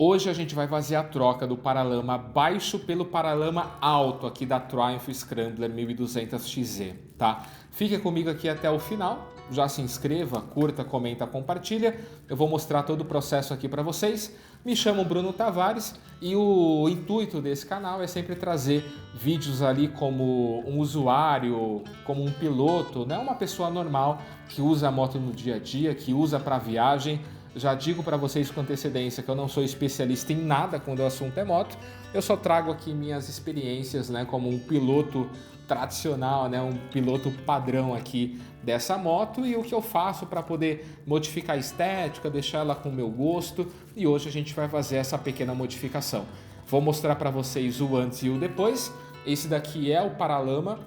Hoje a gente vai fazer a troca do paralama baixo pelo paralama alto aqui da Triumph Scrambler 1200XZ, tá? Fique comigo aqui até o final, já se inscreva, curta, comenta, compartilha. Eu vou mostrar todo o processo aqui para vocês. Me chamo Bruno Tavares e o intuito desse canal é sempre trazer vídeos ali como um usuário, como um piloto, né? Uma pessoa normal que usa a moto no dia a dia, que usa para viagem. Já digo para vocês com antecedência que eu não sou especialista em nada quando o assunto é moto. Eu só trago aqui minhas experiências, né, como um piloto tradicional, né, um piloto padrão aqui dessa moto e o que eu faço para poder modificar a estética, deixar ela com o meu gosto. E hoje a gente vai fazer essa pequena modificação. Vou mostrar para vocês o antes e o depois. Esse daqui é o paralama,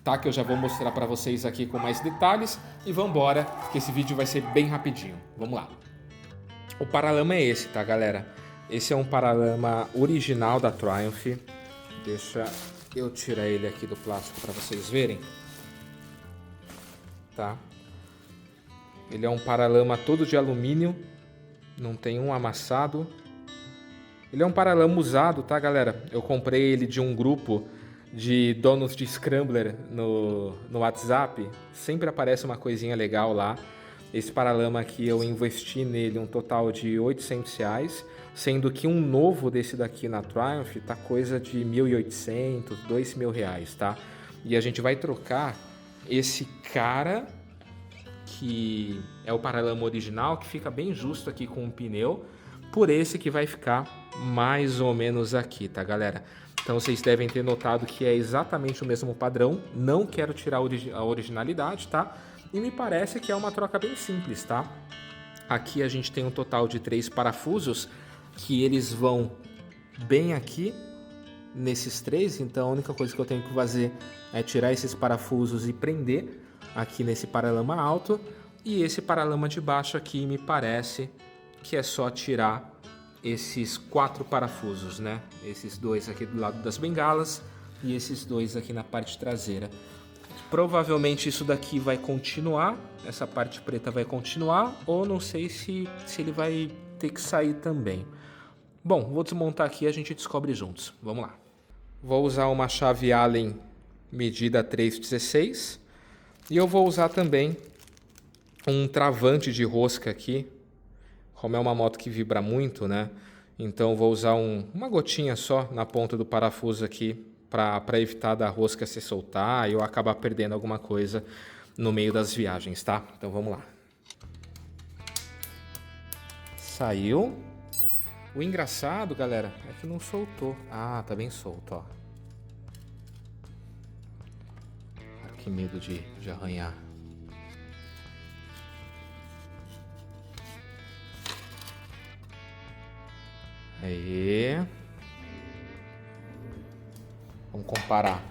tá? Que eu já vou mostrar para vocês aqui com mais detalhes. E vamos embora, que esse vídeo vai ser bem rapidinho. Vamos lá. O paralama é esse, tá, galera? Esse é um paralama original da Triumph. Deixa eu tirar ele aqui do plástico para vocês verem. Tá? Ele é um paralama todo de alumínio. Não tem um amassado. Ele é um paralama usado, tá, galera? Eu comprei ele de um grupo de donos de Scrambler no WhatsApp. Sempre aparece uma coisinha legal lá. Esse paralama aqui eu investi nele um total de R$800, sendo que um novo desse daqui na Triumph tá coisa de R$1.800, R$2.000, tá? E a gente vai trocar esse cara, que é o paralama original, que fica bem justo aqui com o pneu, por esse que vai ficar mais ou menos aqui, tá, galera? Então vocês devem ter notado que é exatamente o mesmo padrão. Não quero tirar a originalidade, tá? E me parece que é uma troca bem simples, tá? Aqui a gente tem um total de 3 parafusos, que eles vão bem aqui nesses 3. Então a única coisa que eu tenho que fazer é tirar esses parafusos e prender aqui nesse paralama alto. E esse paralama de baixo aqui me parece que é só tirar esses 4 parafusos, né? Esses 2 aqui do lado das bengalas e esses 2 aqui na parte traseira. Provavelmente isso daqui vai continuar, essa parte preta vai continuar, ou não sei se ele vai ter que sair também. Bom, vou desmontar aqui e a gente descobre juntos. Vamos lá. Vou usar uma chave Allen medida 3,16 e eu vou usar também um travante de rosca aqui. Como é uma moto que vibra muito, né? Então vou usar uma gotinha só na ponta do parafuso aqui para evitar da rosca se soltar e eu acabar perdendo alguma coisa no meio das viagens, tá? Então vamos lá. Saiu. O engraçado, galera, é que não soltou. Ah, tá bem solto, ó. Que medo de arranhar. Aí. Vamos comparar.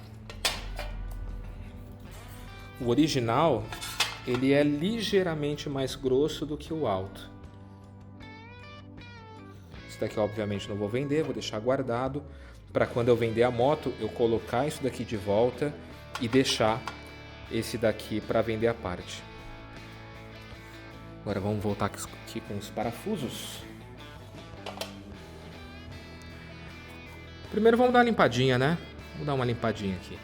O original, ele é ligeiramente mais grosso do que o alto. Isso daqui obviamente não vou vender, vou deixar guardado para quando eu vender a moto, eu colocar isso daqui de volta e deixar esse daqui para vender a parte. Agora vamos voltar aqui com os parafusos. Primeiro vamos dar uma limpadinha, né? Vou dar uma limpadinha aqui.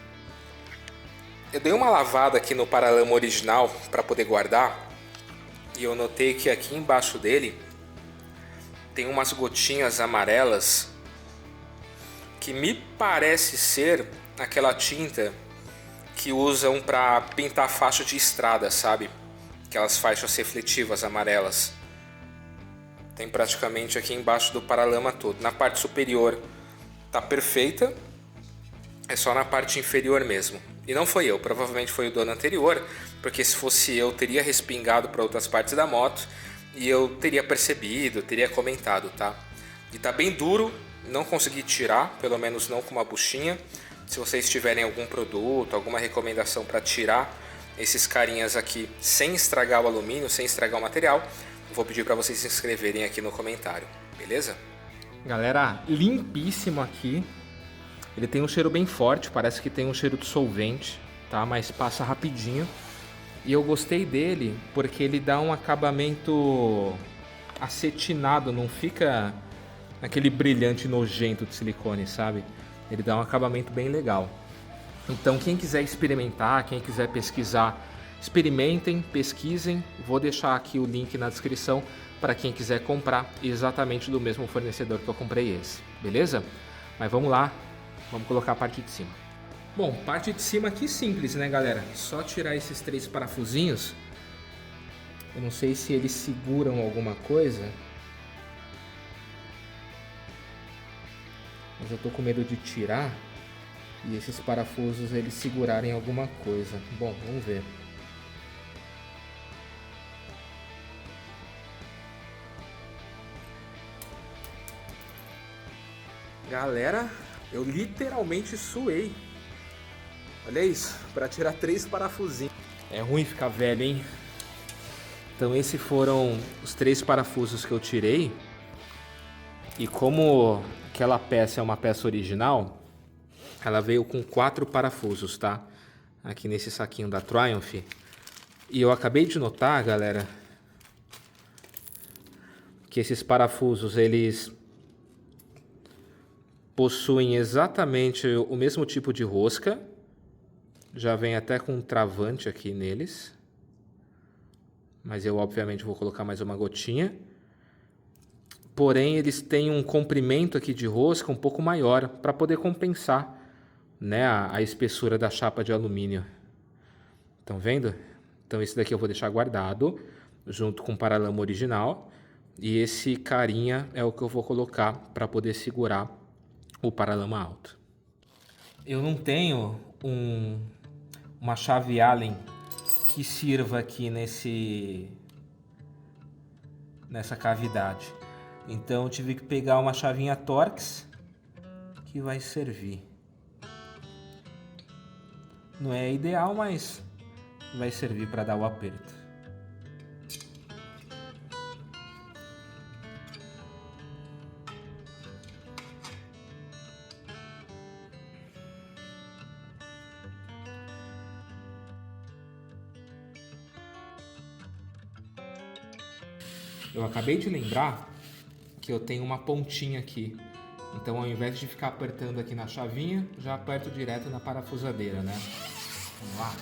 Eu dei uma lavada aqui no paralama original para poder guardar. E eu notei que aqui embaixo dele tem umas gotinhas amarelas que me parece ser aquela tinta que usam para pintar faixa de estrada, sabe? Aquelas faixas refletivas amarelas. Tem praticamente aqui embaixo do paralama todo. Na parte superior tá perfeita, é só na parte inferior mesmo. E não foi eu, provavelmente foi o dono anterior, porque se fosse eu, teria respingado para outras partes da moto e eu teria percebido, teria comentado, tá? E tá bem duro, não consegui tirar, pelo menos não com uma buchinha. Se vocês tiverem algum produto, alguma recomendação para tirar esses carinhas aqui sem estragar o alumínio, sem estragar o material, vou pedir para vocês se inscreverem aqui no comentário, beleza? Galera, limpíssimo aqui. Ele tem um cheiro bem forte, parece que tem um cheiro de solvente, tá? Mas passa rapidinho. E eu gostei dele porque ele dá um acabamento acetinado, não fica naquele brilhante nojento de silicone, sabe? Ele dá um acabamento bem legal. Então quem quiser experimentar, quem quiser pesquisar, experimentem, pesquisem. Vou deixar aqui o link na descrição para quem quiser comprar exatamente do mesmo fornecedor que eu comprei esse, beleza? Mas vamos lá, vamos colocar a parte de cima. Bom, parte de cima aqui simples, né, galera? Só tirar esses 3 parafusinhos. Eu não sei se eles seguram alguma coisa, mas eu tô com medo de tirar e esses parafusos eles segurarem alguma coisa. Bom, vamos ver. Galera, eu literalmente suei. Olha isso, para tirar 3 parafusinhos. É ruim ficar velho, hein? Então esses foram os 3 parafusos que eu tirei. E como aquela peça é uma peça original, ela veio com 4 parafusos, tá? Aqui nesse saquinho da Triumph. E eu acabei de notar, galera, que esses parafusos, eles possuem exatamente o mesmo tipo de rosca. Já vem até com um travante aqui neles. Mas eu obviamente vou colocar mais uma gotinha. Porém, eles têm um comprimento aqui de rosca um pouco maior para poder compensar, né, a espessura da chapa de alumínio. Estão vendo? Então esse daqui eu vou deixar guardado junto com o paralama original. E esse carinha é o que eu vou colocar para poder segurar o paralama alto. Eu não tenho uma chave Allen que sirva aqui nessa cavidade. Então eu tive que pegar uma chavinha Torx que vai servir. Não é ideal, mas vai servir para dar o aperto. Eu acabei de lembrar que eu tenho uma pontinha aqui. Então ao invés de ficar apertando aqui na chavinha, já aperto direto na parafusadeira, né? Vamos lá.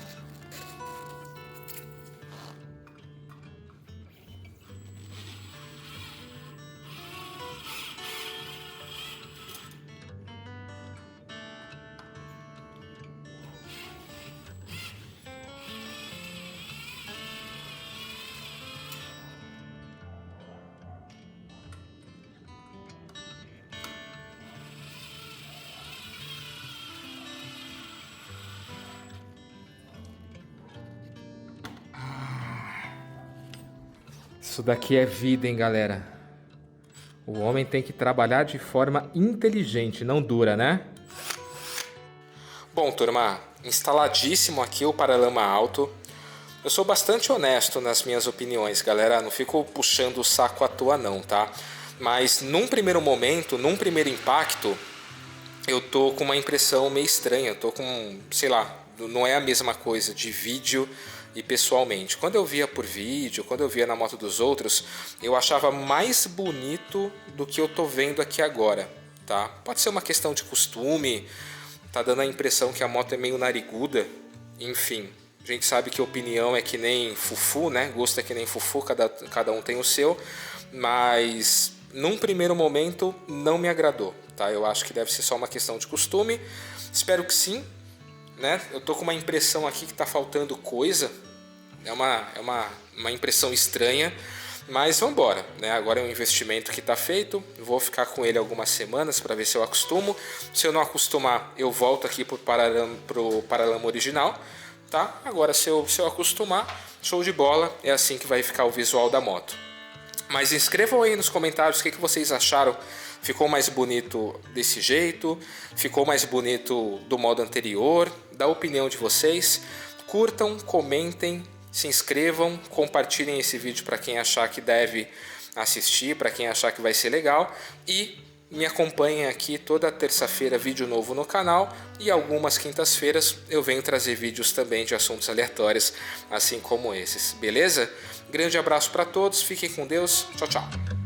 Isso daqui é vida, hein, galera? O homem tem que trabalhar de forma inteligente, não dura, né? Bom, turma, instaladíssimo aqui o paralama alto. Eu sou bastante honesto nas minhas opiniões, galera. Não fico puxando o saco à toa não, tá? Mas num primeiro momento, num primeiro impacto, eu tô com uma impressão meio estranha. Eu tô com, sei lá, não é a mesma coisa de vídeo e pessoalmente. Quando eu via por vídeo, quando eu via na moto dos outros, eu achava mais bonito do que eu tô vendo aqui agora, tá? Pode ser uma questão de costume, tá dando a impressão que a moto é meio nariguda, enfim. A gente sabe que opinião é que nem fufu, né? Gosto é que nem fufu, cada um tem o seu, mas num primeiro momento não me agradou, tá? Eu acho que deve ser só uma questão de costume, espero que sim, né? Eu tô com uma impressão aqui que tá faltando coisa, é uma impressão estranha, mas vamos embora, né? Agora é um investimento que está feito, vou ficar com ele algumas semanas para ver se eu acostumo. Se eu não acostumar, eu volto aqui pro paralama original, tá? Agora se eu acostumar, show de bola, é assim que vai ficar o visual da moto. Mas escrevam aí nos comentários o que vocês acharam. Ficou mais bonito desse jeito? Ficou mais bonito do modo anterior? Dá a opinião de vocês. Curtam, comentem, se inscrevam, compartilhem esse vídeo para quem achar que deve assistir, para quem achar que vai ser legal. E me acompanhem aqui toda terça-feira, vídeo novo no canal. E algumas quintas-feiras eu venho trazer vídeos também de assuntos aleatórios, assim como esses. Beleza? Grande abraço para todos, fiquem com Deus. Tchau, tchau.